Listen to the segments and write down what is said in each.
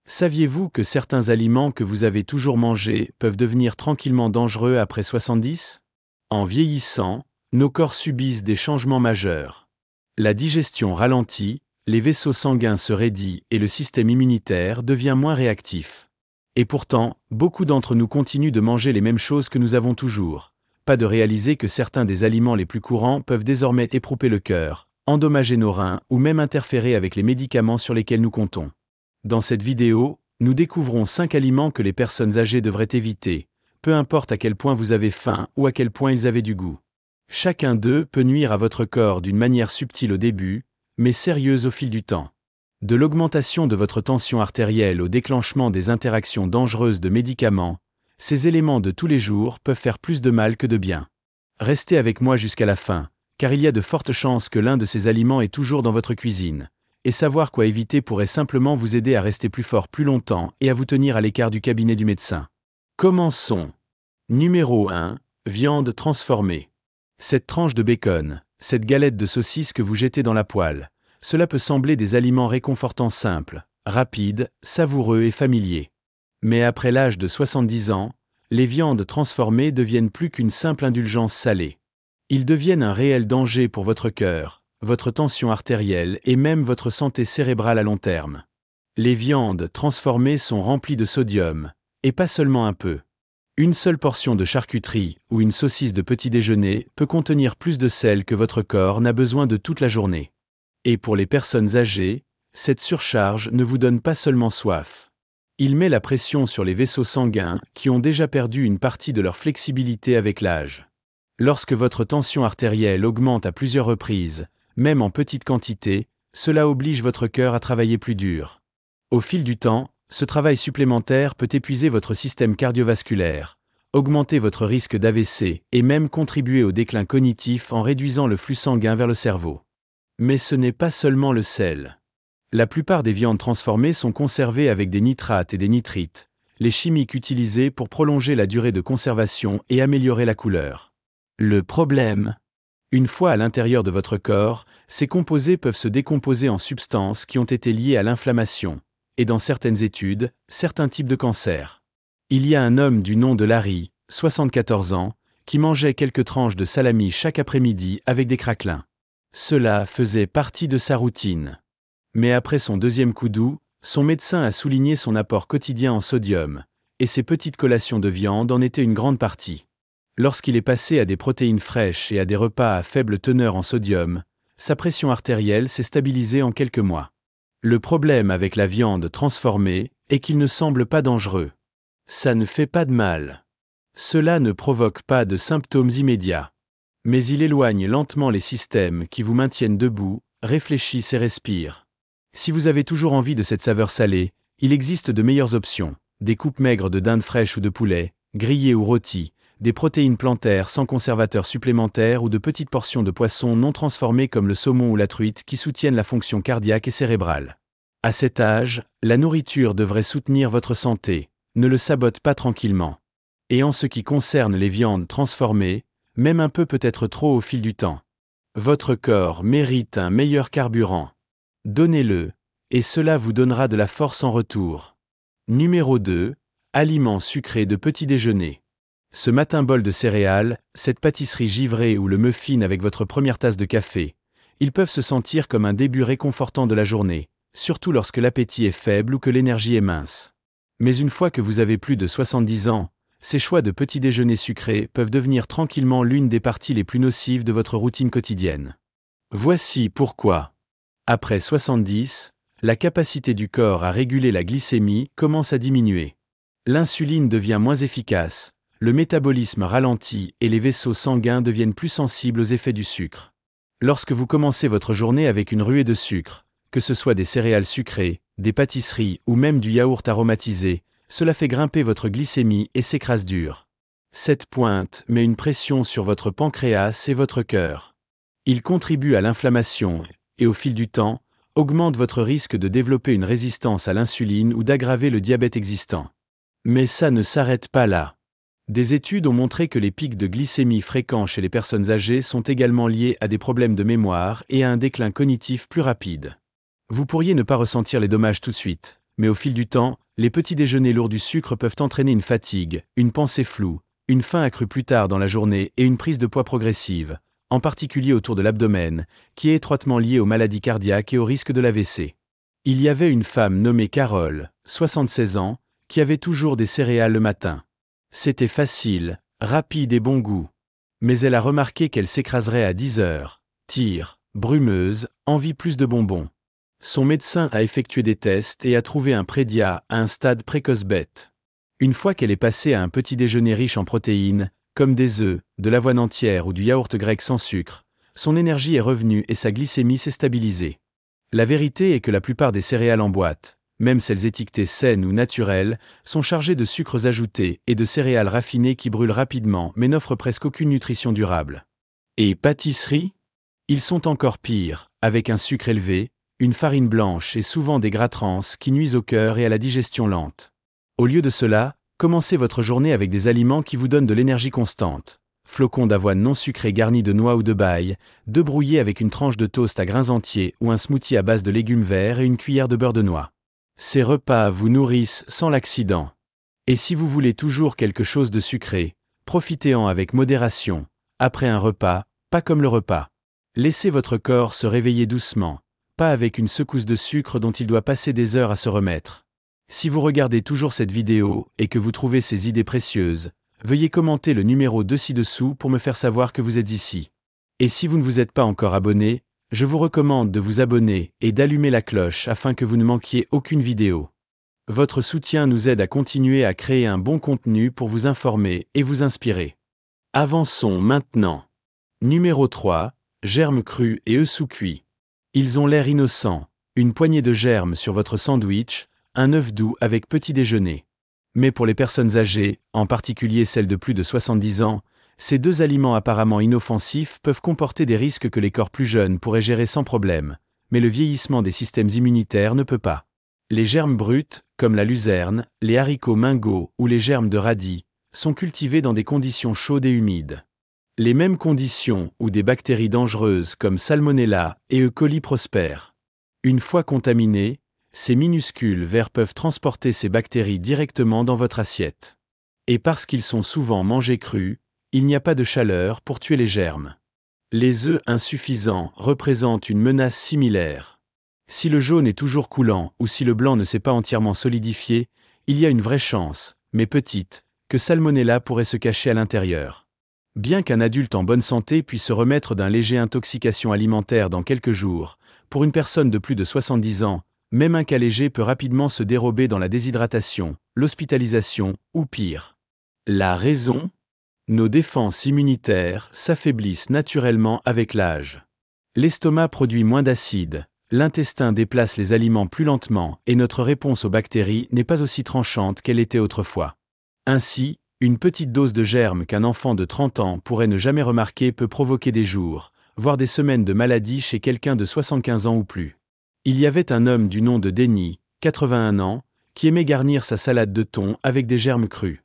Saviez-vous que certains aliments que vous avez toujours mangés peuvent devenir tranquillement dangereux après 70? En vieillissant, nos corps subissent des changements majeurs. La digestion ralentit, les vaisseaux sanguins se raidient et le système immunitaire devient moins réactif. Et pourtant, beaucoup d'entre nous continuent de manger les mêmes choses que nous avons toujours. Pas de réaliser que certains des aliments les plus courants peuvent désormais éprouper le cœur, endommager nos reins ou même interférer avec les médicaments sur lesquels nous comptons. Dans cette vidéo, nous découvrons 5 aliments que les personnes âgées devraient éviter, peu importe à quel point vous avez faim ou à quel point ils avaient du goût. Chacun d'eux peut nuire à votre corps d'une manière subtile au début, mais sérieuse au fil du temps. De l'augmentation de votre tension artérielle au déclenchement des interactions dangereuses de médicaments, ces éléments de tous les jours peuvent faire plus de mal que de bien. Restez avec moi jusqu'à la fin, car il y a de fortes chances que l'un de ces aliments est toujours dans votre cuisine. Et savoir quoi éviter pourrait simplement vous aider à rester plus fort plus longtemps et à vous tenir à l'écart du cabinet du médecin. Commençons. Numéro 1. Viande transformée. Cette tranche de bacon, cette galette de saucisse que vous jetez dans la poêle, cela peut sembler des aliments réconfortants simples, rapides, savoureux et familiers. Mais après l'âge de 70 ans, les viandes transformées deviennent plus qu'une simple indulgence salée. Ils deviennent un réel danger pour votre cœur, votre tension artérielle et même votre santé cérébrale à long terme. Les viandes transformées sont remplies de sodium, et pas seulement un peu. Une seule portion de charcuterie ou une saucisse de petit déjeuner peut contenir plus de sel que votre corps n'a besoin de toute la journée. Et pour les personnes âgées, cette surcharge ne vous donne pas seulement soif. Il met la pression sur les vaisseaux sanguins qui ont déjà perdu une partie de leur flexibilité avec l'âge. Lorsque votre tension artérielle augmente à plusieurs reprises, même en petite quantité, cela oblige votre cœur à travailler plus dur. Au fil du temps, ce travail supplémentaire peut épuiser votre système cardiovasculaire, augmenter votre risque d'AVC et même contribuer au déclin cognitif en réduisant le flux sanguin vers le cerveau. Mais ce n'est pas seulement le sel. La plupart des viandes transformées sont conservées avec des nitrates et des nitrites, les chimiques utilisés pour prolonger la durée de conservation et améliorer la couleur. Le problème: une fois à l'intérieur de votre corps, ces composés peuvent se décomposer en substances qui ont été liées à l'inflammation, et dans certaines études, certains types de cancers. Il y a un homme du nom de Larry, 74 ans, qui mangeait quelques tranches de salami chaque après-midi avec des craquelins. Cela faisait partie de sa routine. Mais après son deuxième coup doux, son médecin a souligné son apport quotidien en sodium, et ses petites collations de viande en étaient une grande partie. Lorsqu'il est passé à des protéines fraîches et à des repas à faible teneur en sodium, sa pression artérielle s'est stabilisée en quelques mois. Le problème avec la viande transformée est qu'il ne semble pas dangereux. Ça ne fait pas de mal. Cela ne provoque pas de symptômes immédiats. Mais il éloigne lentement les systèmes qui vous maintiennent debout, réfléchissent et respirent. Si vous avez toujours envie de cette saveur salée, il existe de meilleures options. Des coupes maigres de dinde fraîche ou de poulet, grillées ou rôties, des protéines plantaires sans conservateurs supplémentaires ou de petites portions de poissons non transformés comme le saumon ou la truite qui soutiennent la fonction cardiaque et cérébrale. À cet âge, la nourriture devrait soutenir votre santé, ne le sabote pas tranquillement. Et en ce qui concerne les viandes transformées, même un peu peut être trop au fil du temps. Votre corps mérite un meilleur carburant. Donnez-le, et cela vous donnera de la force en retour. Numéro 2. Aliments sucrés de petit déjeuner. Ce matin bol de céréales, cette pâtisserie givrée ou le muffin avec votre première tasse de café, ils peuvent se sentir comme un début réconfortant de la journée, surtout lorsque l'appétit est faible ou que l'énergie est mince. Mais une fois que vous avez plus de 70 ans, ces choix de petit déjeuner sucrés peuvent devenir tranquillement l'une des parties les plus nocives de votre routine quotidienne. Voici pourquoi. Après 70, la capacité du corps à réguler la glycémie commence à diminuer. L'insuline devient moins efficace, le métabolisme ralentit et les vaisseaux sanguins deviennent plus sensibles aux effets du sucre. Lorsque vous commencez votre journée avec une ruée de sucre, que ce soit des céréales sucrées, des pâtisseries ou même du yaourt aromatisé, cela fait grimper votre glycémie et s'écrase dur. Cette pointe met une pression sur votre pancréas et votre cœur. Il contribue à l'inflammation et au fil du temps, augmente votre risque de développer une résistance à l'insuline ou d'aggraver le diabète existant. Mais ça ne s'arrête pas là. Des études ont montré que les pics de glycémie fréquents chez les personnes âgées sont également liés à des problèmes de mémoire et à un déclin cognitif plus rapide. Vous pourriez ne pas ressentir les dommages tout de suite, Mais au fil du temps, les petits déjeuners lourds du sucre peuvent entraîner une fatigue, une pensée floue, une faim accrue plus tard dans la journée et une prise de poids progressive, en particulier autour de l'abdomen, qui est étroitement liée aux maladies cardiaques et au risque de l'AVC. Il y avait une femme nommée Carole, 76 ans, qui avait toujours des céréales le matin. C'était facile, rapide et bon goût. Mais elle a remarqué qu'elle s'écraserait à 10 heures, tire, brumeuse, envie plus de bonbons. Son médecin a effectué des tests et a trouvé un prédia à un stade précoce bête. Une fois qu'elle est passée à un petit déjeuner riche en protéines, comme des œufs, de l'avoine entière ou du yaourt grec sans sucre, son énergie est revenue et sa glycémie s'est stabilisée. La vérité est que la plupart des céréales en boîte, même celles étiquetées saines ou naturelles, sont chargées de sucres ajoutés et de céréales raffinées qui brûlent rapidement mais n'offrent presque aucune nutrition durable. Et pâtisseries ? Ils sont encore pires, avec un sucre élevé, une farine blanche et souvent des gras trans qui nuisent au cœur et à la digestion lente. Au lieu de cela, commencez votre journée avec des aliments qui vous donnent de l'énergie constante. Flocons d'avoine non sucrés garnis de noix ou de baille, d'œufs brouillés avec une tranche de toast à grains entiers ou un smoothie à base de légumes verts et une cuillère de beurre de noix. Ces repas vous nourrissent sans l'accident. Et si vous voulez toujours quelque chose de sucré, profitez-en avec modération. Après un repas, pas comme le repas. Laissez votre corps se réveiller doucement, pas avec une secousse de sucre dont il doit passer des heures à se remettre. Si vous regardez toujours cette vidéo et que vous trouvez ces idées précieuses, veuillez commenter le numéro 2 ci-dessous pour me faire savoir que vous êtes ici. Et si vous ne vous êtes pas encore abonné, je vous recommande de vous abonner et d'allumer la cloche afin que vous ne manquiez aucune vidéo. Votre soutien nous aide à continuer à créer un bon contenu pour vous informer et vous inspirer. Avançons maintenant. Numéro 3, germes crus et œufs sous-cuits. Ils ont l'air innocents, une poignée de germes sur votre sandwich, un œuf doux avec petit déjeuner. Mais pour les personnes âgées, en particulier celles de plus de 70 ans, ces deux aliments apparemment inoffensifs peuvent comporter des risques que les corps plus jeunes pourraient gérer sans problème, mais le vieillissement des systèmes immunitaires ne peut pas. Les germes bruts, comme la luzerne, les haricots mingots ou les germes de radis, sont cultivés dans des conditions chaudes et humides. Les mêmes conditions où des bactéries dangereuses comme Salmonella et E. coli prospèrent. Une fois contaminés, ces minuscules vers peuvent transporter ces bactéries directement dans votre assiette. Et parce qu'ils sont souvent mangés crus, il n'y a pas de chaleur pour tuer les germes. Les œufs insuffisants représentent une menace similaire. Si le jaune est toujours coulant ou si le blanc ne s'est pas entièrement solidifié, il y a une vraie chance, mais petite, que Salmonella pourrait se cacher à l'intérieur. Bien qu'un adulte en bonne santé puisse se remettre d'une légère intoxication alimentaire dans quelques jours, pour une personne de plus de 70 ans, même un cas léger peut rapidement se dérober dans la déshydratation, l'hospitalisation ou pire. La raison ? Nos défenses immunitaires s'affaiblissent naturellement avec l'âge. L'estomac produit moins d'acide, l'intestin déplace les aliments plus lentement et notre réponse aux bactéries n'est pas aussi tranchante qu'elle était autrefois. Ainsi, une petite dose de germes qu'un enfant de 30 ans pourrait ne jamais remarquer peut provoquer des jours, voire des semaines de maladie chez quelqu'un de 75 ans ou plus. Il y avait un homme du nom de Denny, 81 ans, qui aimait garnir sa salade de thon avec des germes crus.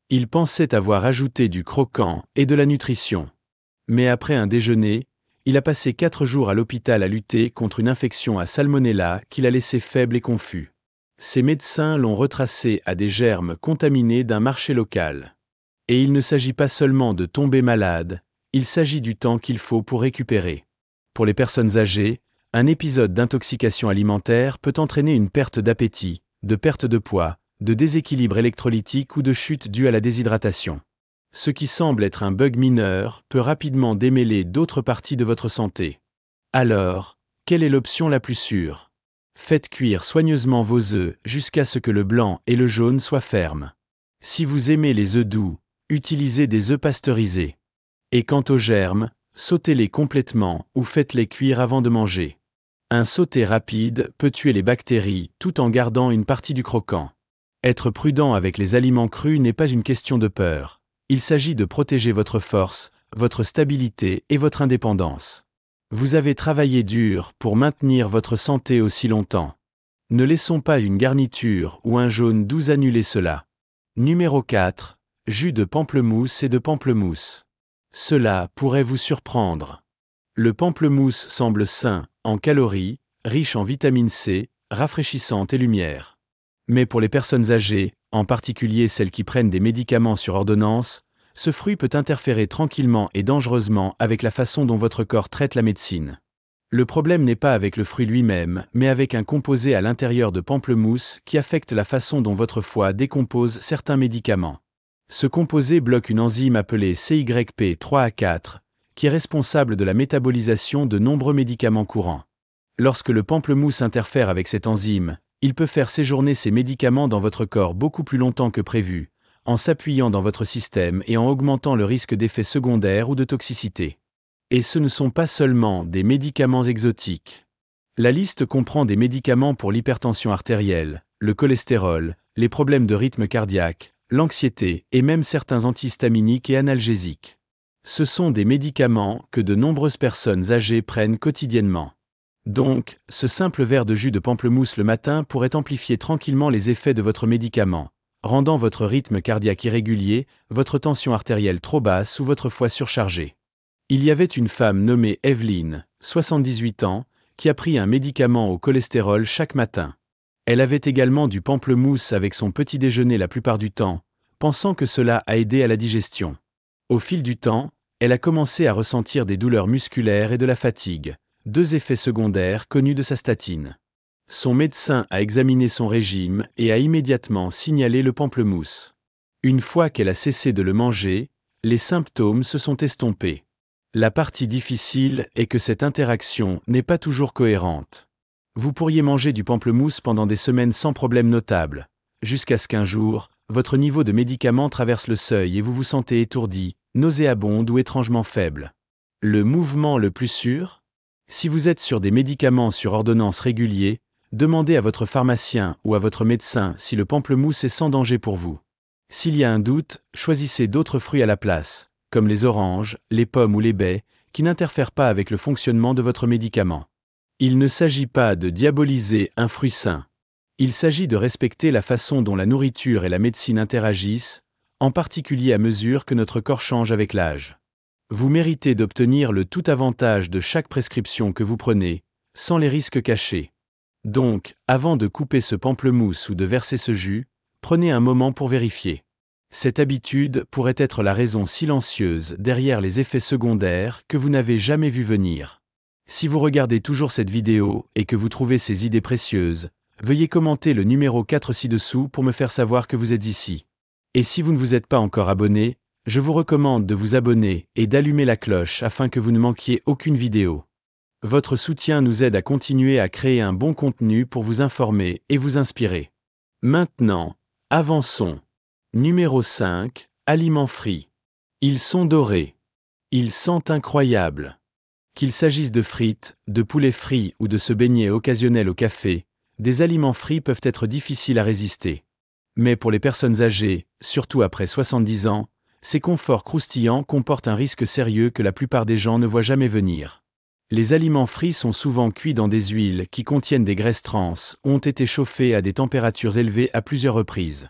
Il pensait avoir ajouté du croquant et de la nutrition. Mais après un déjeuner, il a passé 4 jours à l'hôpital à lutter contre une infection à Salmonella qui l'a laissé faible et confus. Ses médecins l'ont retracé à des germes contaminés d'un marché local. Et il ne s'agit pas seulement de tomber malade, il s'agit du temps qu'il faut pour récupérer. Pour les personnes âgées, un épisode d'intoxication alimentaire peut entraîner une perte d'appétit, de perte de poids, de déséquilibre électrolytique ou de chute due à la déshydratation. Ce qui semble être un bug mineur peut rapidement démêler d'autres parties de votre santé. Alors, quelle est l'option la plus sûre ? Faites cuire soigneusement vos œufs jusqu'à ce que le blanc et le jaune soient fermes. Si vous aimez les œufs doux, utilisez des œufs pasteurisés. Et quant aux germes, sautez-les complètement ou faites-les cuire avant de manger. Un sauté rapide peut tuer les bactéries tout en gardant une partie du croquant. Être prudent avec les aliments crus n'est pas une question de peur. Il s'agit de protéger votre force, votre stabilité et votre indépendance. Vous avez travaillé dur pour maintenir votre santé aussi longtemps. Ne laissons pas une garniture ou un jaune doux annuler cela. Numéro 4. Jus de pamplemousse et de pamplemousse. Cela pourrait vous surprendre. Le pamplemousse semble sain, en calories, riche en vitamine C, rafraîchissante et lumière. Mais pour les personnes âgées, en particulier celles qui prennent des médicaments sur ordonnance, ce fruit peut interférer tranquillement et dangereusement avec la façon dont votre corps traite la médecine. Le problème n'est pas avec le fruit lui-même, mais avec un composé à l'intérieur de pamplemousse qui affecte la façon dont votre foie décompose certains médicaments. Ce composé bloque une enzyme appelée CYP3A4, qui est responsable de la métabolisation de nombreux médicaments courants. Lorsque le pamplemousse interfère avec cette enzyme, il peut faire séjourner ces médicaments dans votre corps beaucoup plus longtemps que prévu, en s'appuyant dans votre système et en augmentant le risque d'effets secondaires ou de toxicité. Et ce ne sont pas seulement des médicaments exotiques. La liste comprend des médicaments pour l'hypertension artérielle, le cholestérol, les problèmes de rythme cardiaque, l'anxiété et même certains antihistaminiques et analgésiques. Ce sont des médicaments que de nombreuses personnes âgées prennent quotidiennement. Donc, ce simple verre de jus de pamplemousse le matin pourrait amplifier tranquillement les effets de votre médicament, rendant votre rythme cardiaque irrégulier, votre tension artérielle trop basse ou votre foie surchargé. Il y avait une femme nommée Evelyn, 78 ans, qui a pris un médicament au cholestérol chaque matin. Elle avait également du pamplemousse avec son petit déjeuner la plupart du temps, pensant que cela a aidé à la digestion. Au fil du temps, elle a commencé à ressentir des douleurs musculaires et de la fatigue, deux effets secondaires connus de sa statine. Son médecin a examiné son régime et a immédiatement signalé le pamplemousse. Une fois qu'elle a cessé de le manger, les symptômes se sont estompés. La partie difficile est que cette interaction n'est pas toujours cohérente. Vous pourriez manger du pamplemousse pendant des semaines sans problème notable, jusqu'à ce qu'un jour, votre niveau de médicament traverse le seuil et vous vous sentez étourdi, nauséabonde ou étrangement faible. Le mouvement le plus sûr ? Si vous êtes sur des médicaments sur ordonnance réguliers, demandez à votre pharmacien ou à votre médecin si le pamplemousse est sans danger pour vous. S'il y a un doute, choisissez d'autres fruits à la place, comme les oranges, les pommes ou les baies, qui n'interfèrent pas avec le fonctionnement de votre médicament. Il ne s'agit pas de diaboliser un fruit sain. Il s'agit de respecter la façon dont la nourriture et la médecine interagissent, en particulier à mesure que notre corps change avec l'âge. Vous méritez d'obtenir le tout avantage de chaque prescription que vous prenez, sans les risques cachés. Donc, avant de couper ce pamplemousse ou de verser ce jus, prenez un moment pour vérifier. Cette habitude pourrait être la raison silencieuse derrière les effets secondaires que vous n'avez jamais vu venir. Si vous regardez toujours cette vidéo et que vous trouvez ces idées précieuses, veuillez commenter le numéro 4 ci-dessous pour me faire savoir que vous êtes ici. Et si vous ne vous êtes pas encore abonné, je vous recommande de vous abonner et d'allumer la cloche afin que vous ne manquiez aucune vidéo. Votre soutien nous aide à continuer à créer un bon contenu pour vous informer et vous inspirer. Maintenant, avançons. Numéro 5, aliments frits. Ils sont dorés. Ils sentent incroyable. Qu'il s'agisse de frites, de poulet frit ou de ce beignet occasionnel au café, des aliments frits peuvent être difficiles à résister. Mais pour les personnes âgées, surtout après 70 ans, ces conforts croustillants comportent un risque sérieux que la plupart des gens ne voient jamais venir. Les aliments frits sont souvent cuits dans des huiles qui contiennent des graisses trans ou ont été chauffées à des températures élevées à plusieurs reprises.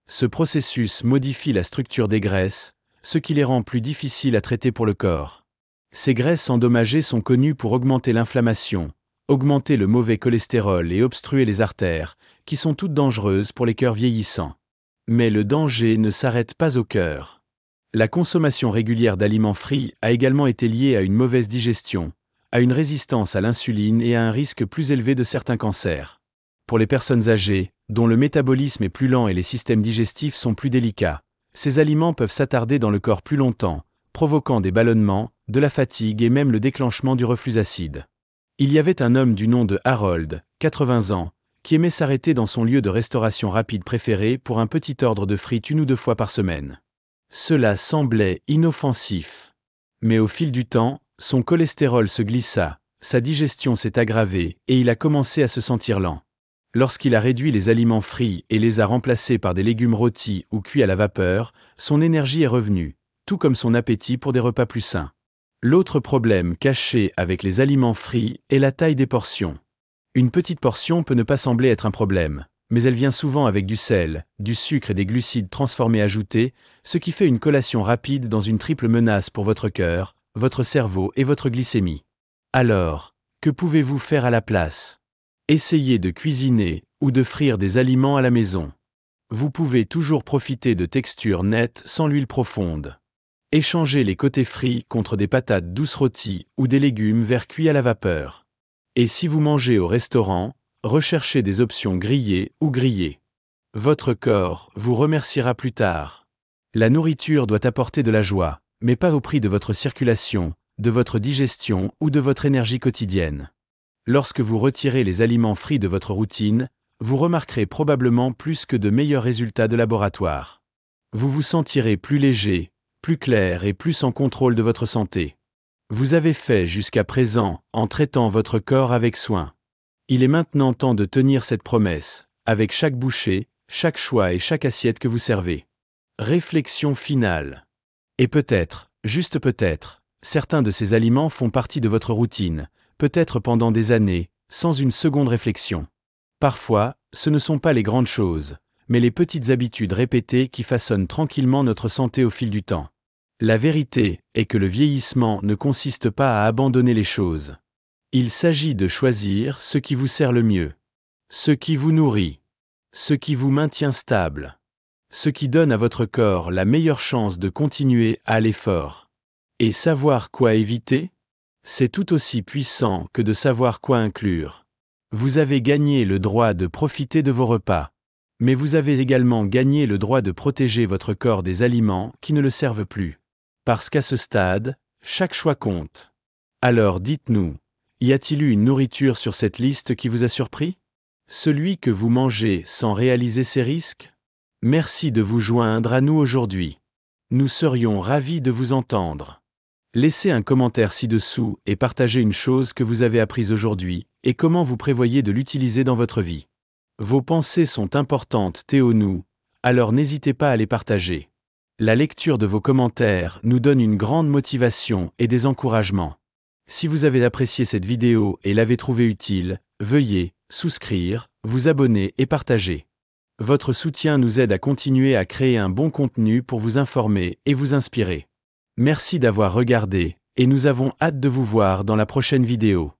Ce processus modifie la structure des graisses, ce qui les rend plus difficiles à traiter pour le corps. Ces graisses endommagées sont connues pour augmenter l'inflammation, augmenter le mauvais cholestérol et obstruer les artères, qui sont toutes dangereuses pour les cœurs vieillissants. Mais le danger ne s'arrête pas au cœur. La consommation régulière d'aliments frits a également été liée à une mauvaise digestion, à une résistance à l'insuline et à un risque plus élevé de certains cancers. Pour les personnes âgées, dont le métabolisme est plus lent et les systèmes digestifs sont plus délicats, ces aliments peuvent s'attarder dans le corps plus longtemps, provoquant des ballonnements, de la fatigue et même le déclenchement du reflux acide. Il y avait un homme du nom de Harold, 80 ans, qui aimait s'arrêter dans son lieu de restauration rapide préféré pour un petit ordre de frites 1 ou 2 fois par semaine. Cela semblait inoffensif. Mais au fil du temps, son cholestérol se glissa, sa digestion s'est aggravée et il a commencé à se sentir lent. Lorsqu'il a réduit les aliments frits et les a remplacés par des légumes rôtis ou cuits à la vapeur, son énergie est revenue, tout comme son appétit pour des repas plus sains. L'autre problème caché avec les aliments frits est la taille des portions. Une petite portion peut ne pas sembler être un problème, mais elle vient souvent avec du sel, du sucre et des glucides transformés ajoutés, ce qui fait une collation rapide dans une triple menace pour votre cœur, votre cerveau et votre glycémie. Alors, que pouvez-vous faire à la place ? Essayez de cuisiner ou de frire des aliments à la maison. Vous pouvez toujours profiter de textures nettes sans l'huile profonde. Échangez les côtés frits contre des patates douces rôties ou des légumes verts cuits à la vapeur. Et si vous mangez au restaurant, recherchez des options grillées ou grillées. Votre corps vous remerciera plus tard. La nourriture doit apporter de la joie, mais pas au prix de votre circulation, de votre digestion ou de votre énergie quotidienne. Lorsque vous retirez les aliments frits de votre routine, vous remarquerez probablement plus que de meilleurs résultats de laboratoire. Vous vous sentirez plus léger, plus clair et plus en contrôle de votre santé. Vous avez fait jusqu'à présent en traitant votre corps avec soin. Il est maintenant temps de tenir cette promesse, avec chaque bouchée, chaque choix et chaque assiette que vous servez. Réflexion finale. Et peut-être, juste peut-être, certains de ces aliments font partie de votre routine, peut-être pendant des années, sans une seconde réflexion. Parfois, ce ne sont pas les grandes choses, mais les petites habitudes répétées qui façonnent tranquillement notre santé au fil du temps. La vérité est que le vieillissement ne consiste pas à abandonner les choses. Il s'agit de choisir ce qui vous sert le mieux, ce qui vous nourrit, ce qui vous maintient stable, ce qui donne à votre corps la meilleure chance de continuer à l'effort. Et savoir quoi éviter, c'est tout aussi puissant que de savoir quoi inclure. Vous avez gagné le droit de profiter de vos repas, mais vous avez également gagné le droit de protéger votre corps des aliments qui ne le servent plus. Parce qu'à ce stade, chaque choix compte. Alors dites-nous, y a-t-il eu une nourriture sur cette liste qui vous a surpris? Celui que vous mangez sans réaliser ses risques? Merci de vous joindre à nous aujourd'hui. Nous serions ravis de vous entendre. Laissez un commentaire ci-dessous et partagez une chose que vous avez apprise aujourd'hui et comment vous prévoyez de l'utiliser dans votre vie. Vos pensées sont importantes, nous, alors n'hésitez pas à les partager. La lecture de vos commentaires nous donne une grande motivation et des encouragements. Si vous avez apprécié cette vidéo et l'avez trouvée utile, veuillez souscrire, vous abonner et partager. Votre soutien nous aide à continuer à créer un bon contenu pour vous informer et vous inspirer. Merci d'avoir regardé, et nous avons hâte de vous voir dans la prochaine vidéo.